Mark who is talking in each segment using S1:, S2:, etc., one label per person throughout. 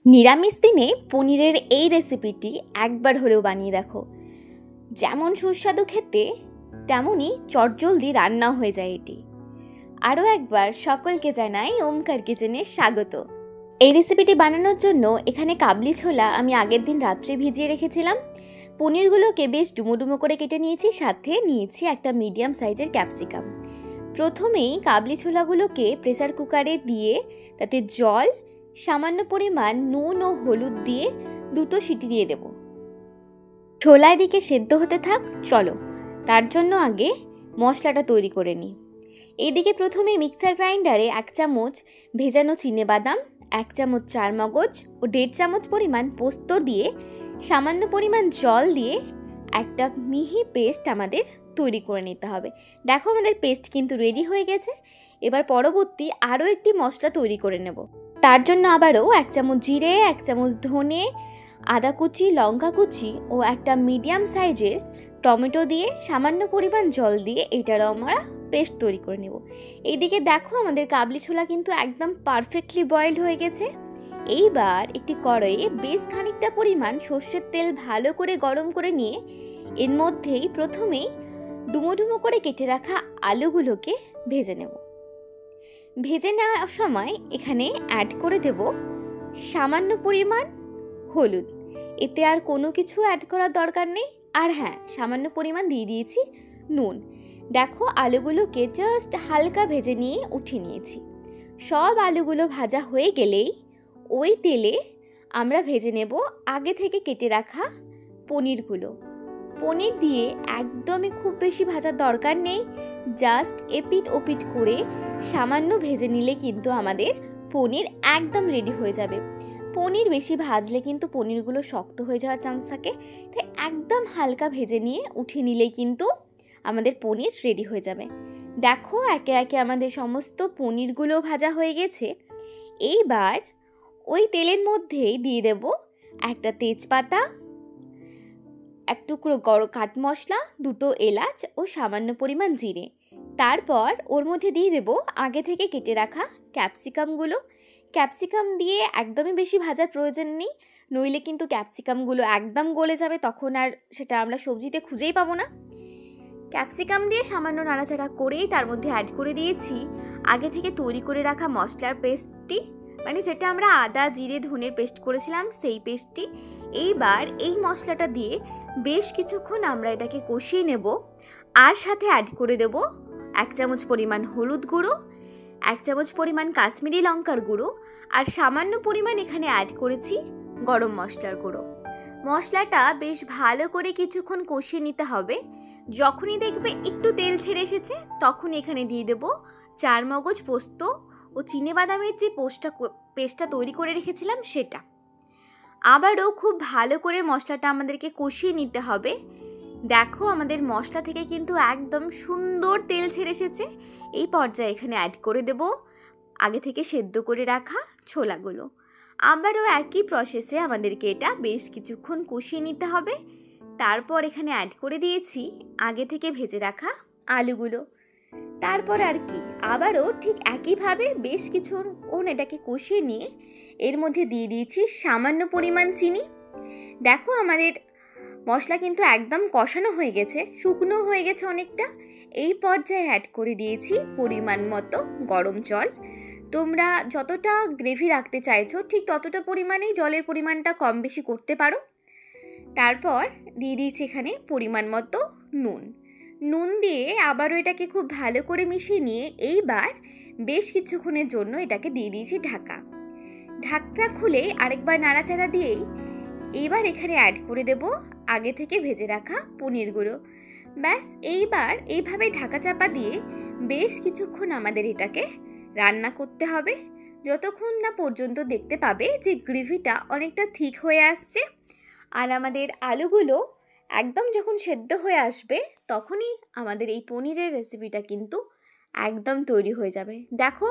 S1: নিরামিষ দিনে পনিরের এই রেসিপিটি একবার হলেও বানিয়ে দেখো। যেমন সুস্বাদু খেতে, তেমনই চটজলদি রান্না হয়ে যায় এটি। আরও একবার সকলকে জানাই ওমকার কিচেনে স্বাগত। এই রেসিপিটি বানানোর জন্য এখানে কাবলি ছোলা আমি আগের দিন রাত্রে ভিজিয়ে রেখেছিলাম। পনিরগুলোকে বেশ ডুমো ডুমো করে কেটে নিয়েছি, সাথে নিয়েছি একটা মিডিয়াম সাইজের ক্যাপসিকাম। প্রথমেই কাবলি ছোলাগুলোকে প্রেসার কুকারে দিয়ে তাতে জল, সামান্য পরিমাণ নুন ও হলুদ দিয়ে 2টো সিটি দিয়ে দেব। ছোলা এদিকে সেদ্ধ হতে থাক, চলো তার জন্য আগে মশলাটা তৈরি করে নিই। এদিকে প্রথমে মিক্সার গ্রাইন্ডারে 1 চামচ ভেজানো চিনেবাদাম, 1 চামচ চারমগজ ও 1.5 চামচ পরিমাণ পোস্ত দিয়ে সামান্য পরিমাণ জল দিয়ে একটা মিহি পেস্ট আমাদের তৈরি করে নিতে হবে। দেখো আমাদের পেস্ট কিন্তু রেডি হয়ে গেছে। এবার পরবর্তী আরও একটি মশলা তৈরি করে নেব। তার জন্য আবারও 1 চামচ জিরে, 1 চামচ ধনে, আদা কুচি, লঙ্কা কুচি ও একটা মিডিয়াম সাইজের টমেটো দিয়ে সামান্য পরিমাণ জল দিয়ে এটারও আমরা পেস্ট তৈরি করে নেব। এইদিকে দেখো আমাদের কাবলি ছোলা কিন্তু একদম পারফেক্টলি বয়েলড হয়ে গেছে। এইবার একটি কড়াইয়ে বেশ খানিকটা পরিমাণ সর্ষের তেল ভালো করে গরম করে নিয়ে এর মধ্যেই প্রথমেই ডুমো ডুমো করে কেটে রাখা আলুগুলোকে ভেজে নেব। ভেজে নেওয়ার সময় এখানে অ্যাড করে দেব সামান্য পরিমাণ হলুদ। এতে আর কোনো কিছু অ্যাড করার দরকার নেই। আর হ্যাঁ, সামান্য পরিমাণ দিয়ে দিয়েছি নুন। দেখো আলুগুলোকে জাস্ট হালকা ভেজে নিয়ে উঠিয়ে নিয়েছি। সব আলুগুলো ভাজা হয়ে গেলেই ওই তেলে আমরা ভেজে নেব আগে থেকে কেটে রাখা পনিরগুলো। পনির দিয়ে একদমই খুব বেশি ভাজার দরকার নেই, জাস্ট এপিট ওপিট করে সামান্য ভেজে নিলে কিন্তু আমাদের পনির একদম রেডি হয়ে যাবে। পনির বেশি ভাজলে কিন্তু পনিরগুলো শক্ত হয়ে যাওয়ার চান্স থাকে, তাই একদম হালকা ভেজে নিয়ে উঠিয়ে নিলেই কিন্তু আমাদের পনির রেডি হয়ে যাবে। দেখো একে একে আমাদের সমস্ত পনিরগুলো ভাজা হয়ে গেছে। এইবার ওই তেলের মধ্যেই দিয়ে দেব একটা তেজপাতা, এক টুকরো কাট মশলা, 2টো এলাচ ও সামান্য পরিমাণ জিরে। তারপর ওর মধ্যে দিয়ে দেব আগে থেকে কেটে রাখা ক্যাপসিকামগুলো। ক্যাপসিকাম দিয়ে একদমই বেশি ভাজার প্রয়োজন নেই, নইলে কিন্তু ক্যাপসিকামগুলো একদম গলে যাবে, তখন আর সেটা আমরা সবজিতে খুঁজেই পাবো না। ক্যাপসিকাম দিয়ে সামান্য নাড়াচাড়া করেই তার মধ্যে অ্যাড করে দিয়েছি আগে থেকে তৈরি করে রাখা মশলার পেস্টটি, মানে যেটা আমরা আদা জিরে ধনের পেস্ট করেছিলাম সেই পেস্টটি। এইবার এই মশলাটা দিয়ে বেশ কিছুক্ষণ আমরা এটাকে কষিয়ে নেব। আর সাথে অ্যাড করে দেব 1 চামচ পরিমাণ হলুদ গুঁড়ো, 1 চামচ পরিমাণ কাশ্মীরি লঙ্কার গুঁড়ো আর সামান্য পরিমাণ এখানে অ্যাড করেছি গরম মশলার গুঁড়ো। মশলাটা বেশ ভালো করে কিছুক্ষণ কষিয়ে নিতে হবে। যখনই দেখবে একটু তেল ছেড়ে এসেছে তখন এখানে দিয়ে দেব চারমগজ পোস্ত ও চিনেবাদামের যে পেস্টটা তৈরি করে রেখেছিলাম সেটা। আবারও খুব ভালো করে মশলাটা আমাদেরকে কষিয়ে নিতে হবে। দেখো আমাদের মশলা থেকে কিন্তু একদম সুন্দর তেল ছেড়ে এসেছে। এই পর্যায়ে এখানে অ্যাড করে দেব আগে থেকে সেদ্ধ করে রাখা ছোলাগুলো। আবারও একই প্রসেসে আমাদেরকে এটা বেশ কিছুক্ষণ কষিয়ে নিতে হবে। তারপর এখানে অ্যাড করে দিয়েছি আগে থেকে ভেজে রাখা আলুগুলো। তারপর আর কি, আবারও ঠিক একইভাবে বেশ কিছুক্ষণ এটাকে কষিয়ে নিয়ে এর মধ্যে দিয়ে দিয়েছি সামান্য পরিমাণ চিনি। দেখো আমাদের মশলা কিন্তু একদম কষানো হয়ে গেছে, শুকনো হয়ে গেছে অনেকটা। এই পর্যায়ে অ্যাড করে দিয়েছি পরিমাণ মতো গরম জল। তোমরা যতটা গ্রেভি রাখতে চাইছো ঠিক ততটা পরিমাণেই জলের পরিমাণটা কম বেশি করতে পারো। তারপর দিয়ে দিয়েছি এখানে পরিমাণ মতো নুন দিয়ে আবারও এটাকে খুব ভালো করে মিশিয়ে নিয়ে এইবার বেশ কিছুক্ষণের জন্য এটাকে দিয়ে দিয়েছি ঢাকনা খুলে আরেকবার নাড়াচাড়া দিয়েই এইবার এখানে অ্যাড করে দেব আগে থেকে ভেজে রাখা পনিরগুলো। ব্যাস এইবার এইভাবে ঢাকা চাপা দিয়ে বেশ কিছুক্ষণ আমাদের এটাকে রান্না করতে হবে, যতক্ষণ না পর্যন্ত দেখতে পাবে যে গ্রেভিটা অনেকটা থিক হয়ে আসছে। আর আমাদের আলুগুলো একদম যখন সেদ্ধ হয়ে আসবে তখনই আমাদের এই পনিরের রেসিপিটা কিন্তু একদম তৈরি হয়ে যাবে। দেখো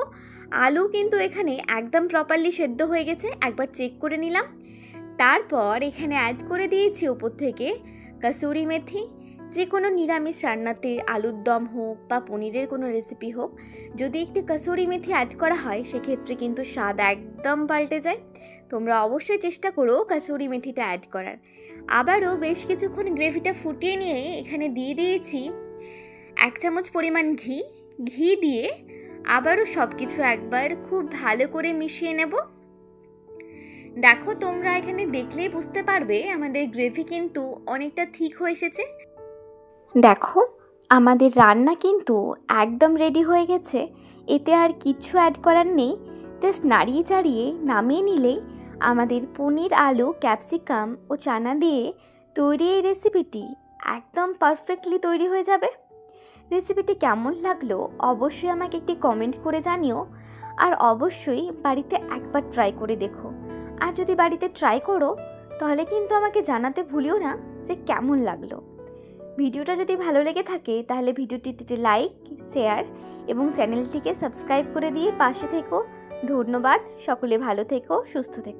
S1: আলু কিন্তু এখানে একদম প্রপারলি সেদ্ধ হয়ে গেছে, একবার চেক করে নিলাম। তারপর এখানে অ্যাড করে দিয়েছি উপর থেকে কসুরি মেথি। যে কোনো নিরামিষ রান্নাতে আলুর দম হোক বা পনিরের কোনো রেসিপি হোক, যদি একটু কসুরি মেথি অ্যাড করা হয় সেক্ষেত্রে কিন্তু স্বাদ একদম পাল্টে যায়। তোমরা অবশ্যই চেষ্টা করো কাসুরি মেথিটা অ্যাড করার। আবারও বেশ কিছুক্ষণ গ্রেভিটা ফুটিয়ে নিয়ে এখানে দিয়ে দিয়েছি 1 চামচ পরিমাণ ঘি দিয়ে আবারও সব কিছু একবার খুব ভালো করে মিশিয়ে নেব। দেখো তোমরা এখানে দেখলেই বুঝতে পারবে আমাদের গ্রেভি কিন্তু অনেকটা থিক হয়ে এসেছে। দেখো আমাদের রান্না কিন্তু একদম রেডি হয়ে গেছে। এতে আর কিচ্ছু অ্যাড করার নেই, জাস্ট নাড়িয়ে চাড়িয়ে নামিয়ে নিলেই আমাদের পনির, আলু, ক্যাপসিকাম ও চানা দিয়ে তৈরি এই রেসিপিটি একদম পারফেক্টলি তৈরি হয়ে যাবে। রেসিপিটি কেমন লাগলো অবশ্যই আমাকে একটি কমেন্ট করে জানিও, আর অবশ্যই বাড়িতে একবার ট্রাই করে দেখো। আর যদি বাড়িতে ট্রাই করো তাহলে কিন্তু আমাকে জানাতে ভুলিও না যে কেমন লাগলো। ভিডিওটা যদি ভালো লেগে থাকে তাহলে ভিডিওটিতে লাইক, শেয়ার এবং চ্যানেলটিকে সাবস্ক্রাইব করে দিয়ে পাশে থেকো। ধন্যবাদ। সকলে ভালো থেকো, সুস্থ থেকো।